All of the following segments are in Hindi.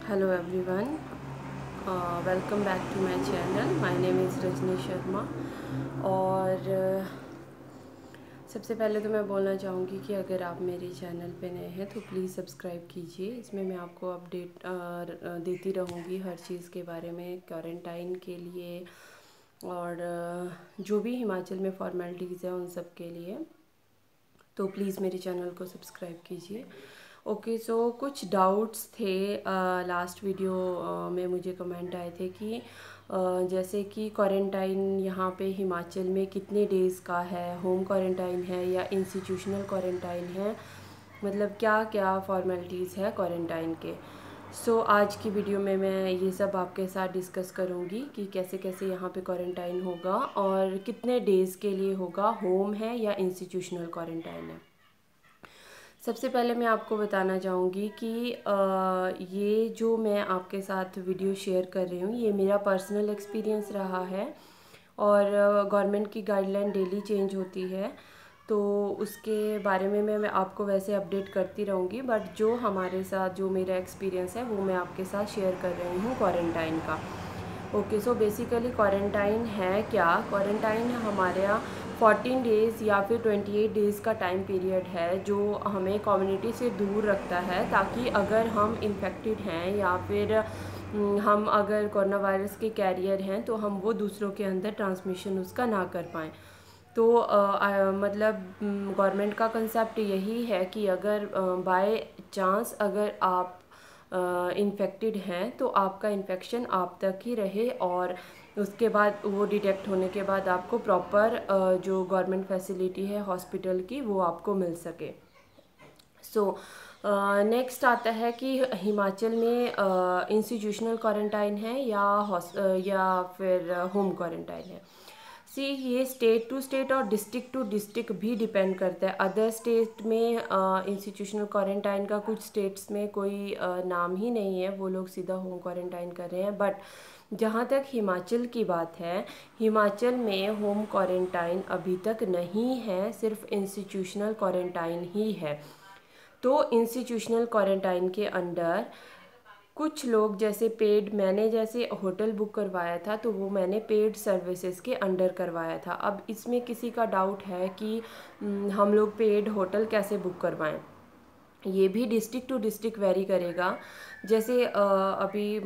Hello everyone, welcome back to my channel. My name is Rajni Sharma. और सबसे पहले तो मैं बोलना चाहूँगी कि अगर आप मेरे चैनल पे नए हैं तो प्लीज़ सब्सक्राइब कीजिए। इसमें मैं आपको अपडेट देती रहूँगी हर चीज़ के बारे में, क्वारंटाइन के लिए और जो भी हिमाचल में फॉर्मेलिटीज़ है उन सब के लिए। तो प्लीज़ मेरे चैनल को सब्सक्राइब कीजिए। ओके, सो कुछ डाउट्स थे लास्ट वीडियो में मुझे कमेंट आए थे कि जैसे कि क्वारंटाइन यहाँ पे हिमाचल में कितने डेज़ का है, होम क्वारंटाइन है या इंस्टीट्यूशनल क्वारंटाइन है, मतलब क्या क्या फॉर्मेलिटीज़ है क्वारंटाइन के। सो आज की वीडियो में मैं ये सब आपके साथ डिस्कस करूँगी कि कैसे कैसे यहाँ पे क्वारंटाइन होगा और कितने डेज़ के लिए होगा, होम है या इंस्टीट्यूशनल क्वारंटाइन है। सबसे पहले मैं आपको बताना चाहूँगी कि ये जो मैं आपके साथ वीडियो शेयर कर रही हूँ ये मेरा पर्सनल एक्सपीरियंस रहा है और गवर्नमेंट की गाइडलाइन डेली चेंज होती है, तो उसके बारे में मैं आपको वैसे अपडेट करती रहूँगी। बट जो हमारे साथ जो मेरा एक्सपीरियंस है वो मैं आपके साथ शेयर कर रही हूँ क्वारंटाइन का। ओके, सो बेसिकली क्वारंटाइन है क्या? क्वारंटाइन हमारे यहाँ 14 डेज़ या फिर 28 डेज़ का टाइम पीरियड है जो हमें कम्युनिटी से दूर रखता है, ताकि अगर हम इन्फेक्टेड हैं या फिर हम अगर कोरोना वायरस के कैरियर हैं तो हम वो दूसरों के अंदर ट्रांसमिशन उसका ना कर पाएँ। तो मतलब गवर्नमेंट का कंसेप्ट यही है कि अगर बाय चांस अगर आप इन्फेक्टेड हैं तो आपका इन्फेक्शन आप तक ही रहे और उसके बाद वो डिटेक्ट होने के बाद आपको प्रॉपर जो गवर्नमेंट फैसिलिटी है हॉस्पिटल की वो आपको मिल सके। सो नेक्स्ट आता है कि हिमाचल में इंस्टीट्यूशनल क्वारंटाइन है या फिर होम क्वारंटाइन है। सी, ये स्टेट टू स्टेट और डिस्ट्रिक्ट टू डिस्ट्रिक्ट भी डिपेंड करता है। अदर स्टेट में इंस्टीट्यूशनल क्वारंटाइन का कुछ स्टेट्स में कोई नाम ही नहीं है, वो लोग सीधा होम क्वारंटाइन कर रहे हैं। बट जहाँ तक हिमाचल की बात है, हिमाचल में होम क्वारंटाइन अभी तक नहीं है, सिर्फ इंस्टीट्यूशनल क्वारंटाइन ही है। तो इंस्टीट्यूशनल क्वारंटाइन के अंडर कुछ लोग जैसे पेड, मैंने जैसे होटल बुक करवाया था तो वो मैंने पेड सर्विसेज के अंडर करवाया था। अब इसमें किसी का डाउट है कि हम लोग पेड होटल कैसे बुक करवाएं, ये भी डिस्ट्रिक्ट टू डिस्ट्रिक्ट वेरी करेगा। जैसे अभी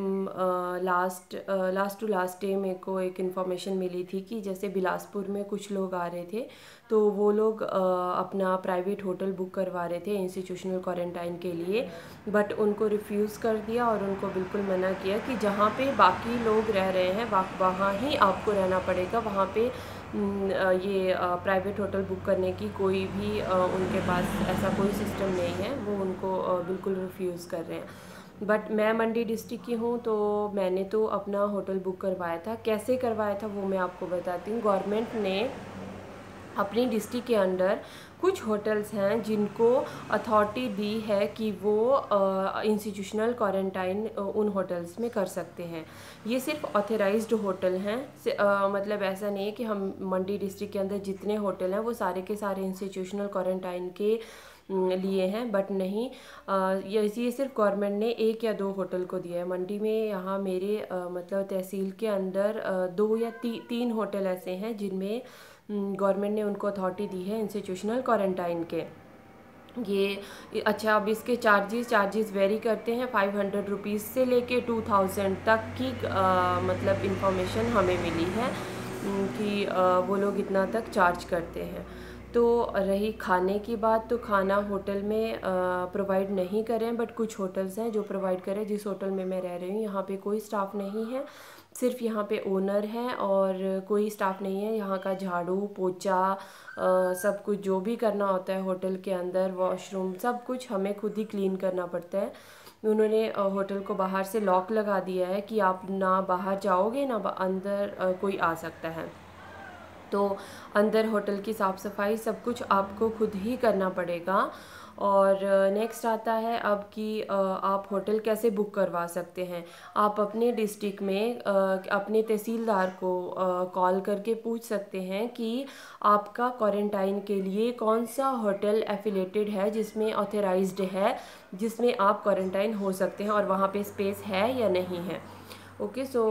लास्ट टू लास्ट डे मेरे को एक इन्फॉर्मेशन मिली थी कि जैसे बिलासपुर में कुछ लोग आ रहे थे तो वो लोग अपना प्राइवेट होटल बुक करवा रहे थे इंस्टीट्यूशनल क्वारंटाइन के लिए, बट उनको रिफ्यूज़ कर दिया और उनको बिल्कुल मना किया कि जहाँ पे बाकी लोग रह रहे हैं वहाँ ही आपको रहना पड़ेगा, वहाँ पे ये प्राइवेट होटल बुक करने की कोई भी उनके पास ऐसा कोई सिस्टम नहीं है, वो उनको बिल्कुल रिफ्यूज़ कर रहे हैं। बट मैं मंडी डिस्ट्रिक्ट की हूँ तो मैंने तो अपना होटल बुक करवाया था। कैसे करवाया था वो मैं आपको बताती हूँ। गवर्नमेंट ने अपनी डिस्ट्रिक्ट के अंडर कुछ होटल्स हैं जिनको अथॉरिटी दी है कि वो इंस्टीट्यूशनल क्वारंटाइन उन होटल्स में कर सकते हैं। ये सिर्फ ऑथराइज्ड होटल हैं, मतलब ऐसा नहीं है कि हम मंडी डिस्ट्रिक्ट के अंदर जितने होटल हैं वो सारे के सारे इंस्टीट्यूशनल क्वारंटाइन के लिए हैं, बट नहीं, ये सिर्फ गवर्नमेंट ने एक या दो होटल को दिया है। मंडी में यहाँ मेरे मतलब तहसील के अंदर दो या तीन होटल ऐसे हैं जिनमें गवर्नमेंट ने उनको अथॉरिटी दी है इंस्टीट्यूशनल क्वारंटाइन के। ये अच्छा, अब इसके चार्जेस वेरी करते हैं 500 रुपीज़ से लेके 2000 तक की मतलब इन्फॉर्मेशन हमें मिली है कि वो लोग इतना तक चार्ज करते हैं। तो रही खाने की बात, तो खाना होटल में प्रोवाइड नहीं करें, बट कुछ होटल्स हैं जो प्रोवाइड करें। जिस होटल में मैं रह रही हूँ यहाँ पे कोई स्टाफ नहीं है, सिर्फ यहाँ पे ओनर है और कोई स्टाफ नहीं है। यहाँ का झाड़ू पोछा सब कुछ जो भी करना होता है होटल के अंदर, वॉशरूम सब कुछ हमें खुद ही क्लीन करना पड़ता है। उन्होंने होटल को बाहर से लॉक लगा दिया है कि आप ना बाहर जाओगे ना अंदर कोई आ सकता है। तो अंदर होटल की साफ़ सफाई सब कुछ आपको खुद ही करना पड़ेगा। और नेक्स्ट आता है अब कि आप होटल कैसे बुक करवा सकते हैं। आप अपने डिस्ट्रिक्ट में अपने तहसीलदार को कॉल करके पूछ सकते हैं कि आपका क्वारंटाइन के लिए कौन सा होटल एफिलेटेड है जिसमें ऑथराइज्ड है, जिसमें आप क्वारंटाइन हो सकते हैं और वहाँ पे स्पेस है या नहीं है। ओके, सो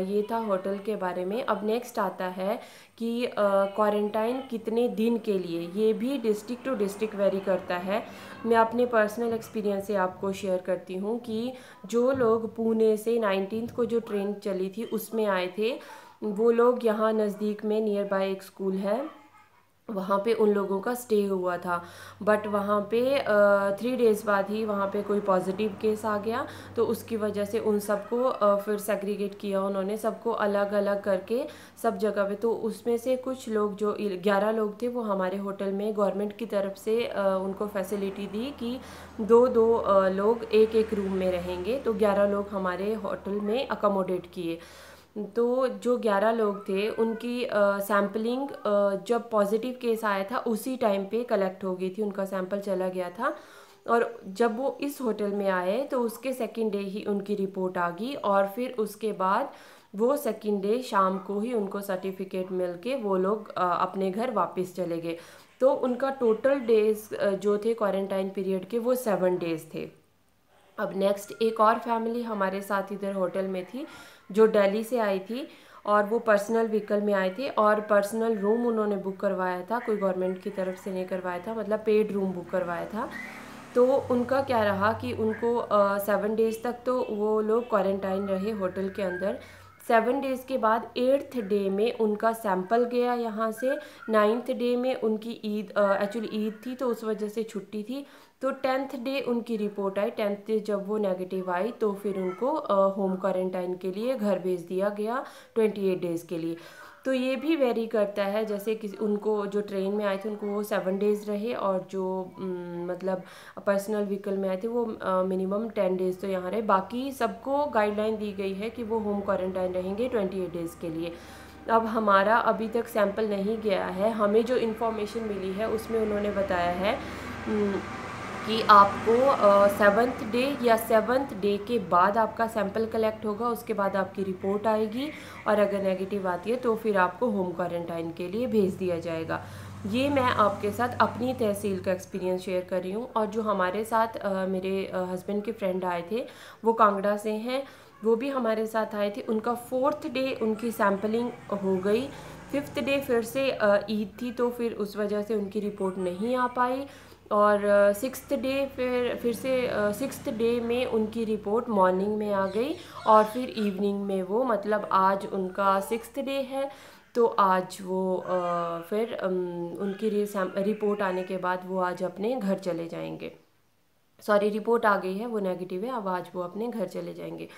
ये था होटल के बारे में। अब नेक्स्ट आता है कि क्वारंटाइन कितने दिन के लिए, ये भी डिस्ट्रिक्ट टू डिस्ट्रिक्ट वेरी करता है। मैं अपने पर्सनल एक्सपीरियंस से आपको शेयर करती हूँ कि जो लोग पुणे से 19 को जो ट्रेन चली थी उसमें आए थे, वो लोग यहाँ नज़दीक में नियर बाय एक स्कूल है, वहाँ पे उन लोगों का स्टे हुआ था। बट वहाँ पे 3 डेज़ बाद ही वहाँ पे कोई पॉजिटिव केस आ गया, तो उसकी वजह से उन सबको फिर सेग्रीगेट किया उन्होंने, सबको अलग अलग करके सब जगह पे। तो उसमें से कुछ लोग, जो 11 लोग थे, वो हमारे होटल में गवर्नमेंट की तरफ से उनको फैसिलिटी दी कि दो लोग एक एक रूम में रहेंगे। तो 11 लोग हमारे होटल में अकोमोडेट किए। तो जो 11 लोग थे उनकी सैम्पलिंग जब पॉजिटिव केस आया था उसी टाइम पे कलेक्ट हो गई थी, उनका सैंपल चला गया था। और जब वो इस होटल में आए तो उसके सेकंड डे ही उनकी रिपोर्ट आ गई, और फिर उसके बाद वो सेकंड डे शाम को ही उनको सर्टिफिकेट मिल के वो लोग अपने घर वापस चले गए। तो उनका टोटल डेज जो थे क्वारंटाइन पीरियड के, वो 7 डेज थे। अब नेक्स्ट एक और फैमिली हमारे साथ इधर होटल में थी, जो दिल्ली से आई थी, और वो पर्सनल व्हीकल में आए थे और पर्सनल रूम उन्होंने बुक करवाया था, कोई गवर्नमेंट की तरफ से नहीं करवाया था, मतलब पेड रूम बुक करवाया था। तो उनका क्या रहा कि उनको 7 डेज़ तक तो वो लोग क्वारंटाइन रहे होटल के अंदर। 7 डेज़ के बाद 8th डे में उनका सैंपल गया यहाँ से। 9th डे में उनकी ईद, एक्चुअली ईद थी तो उस वजह से छुट्टी थी। तो 10th डे उनकी रिपोर्ट आई। 10th डे जब वो नेगेटिव आई तो फिर उनको होम क्वारंटाइन के लिए घर भेज दिया गया 28 डेज़ के लिए। तो ये भी वेरी करता है, जैसे कि उनको जो ट्रेन में आए थे उनको वो 7 डेज़ रहे, और जो मतलब पर्सनल व्हीकल में आए थे वो मिनिमम 10 डेज़ तो यहाँ रहे। बाकी सबको गाइडलाइन दी गई है कि वो होम क्वारंटाइन रहेंगे 28 डेज़ के लिए। अब हमारा अभी तक सैंपल नहीं गया है, हमें जो इन्फॉर्मेशन मिली है उसमें उन्होंने बताया है कि आपको 7th डे या 7th डे के बाद आपका सैंपल कलेक्ट होगा, उसके बाद आपकी रिपोर्ट आएगी, और अगर नेगेटिव आती है तो फिर आपको होम क्वारंटाइन के लिए भेज दिया जाएगा। ये मैं आपके साथ अपनी तहसील का एक्सपीरियंस शेयर कर रही हूँ। और जो हमारे साथ मेरे हस्बैंड के फ्रेंड आए थे, वो कांगड़ा से हैं, वो भी हमारे साथ आए थे। उनका 4th डे उनकी सैम्पलिंग हो गई। 5th डे फिर से ईद थी तो फिर उस वजह से उनकी रिपोर्ट नहीं आ पाई। और 6th डे फिर से 6th डे में उनकी रिपोर्ट मॉर्निंग में आ गई, और फिर इवनिंग में वो, मतलब आज उनका 6th डे है, तो आज वो फिर उनकी रिपोर्ट आने के बाद वो आज अपने घर चले जाएंगे। सॉरी, रिपोर्ट आ गई है, वो नेगेटिव है, अब आज वो अपने घर चले जाएंगे।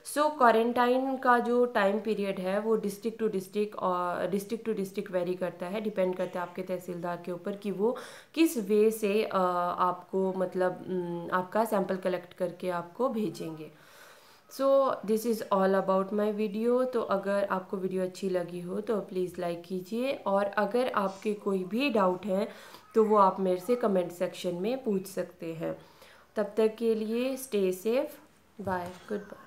सो क्वारंटाइन का जो टाइम पीरियड है वो डिस्ट्रिक्ट टू डिस्ट्रिक्ट वेरी करता है, डिपेंड करता है आपके तहसीलदार के ऊपर कि वो किस वे से आपको, मतलब आपका सैंपल कलेक्ट करके आपको भेजेंगे। So this is all about my video. तो अगर आपको वीडियो अच्छी लगी हो तो प्लीज़ लाइक कीजिए, और अगर आपके कोई भी डाउट हैं तो वो आप मेरे से कमेंट सेक्शन में पूछ सकते हैं। तब तक के लिए stay safe, bye, good bye.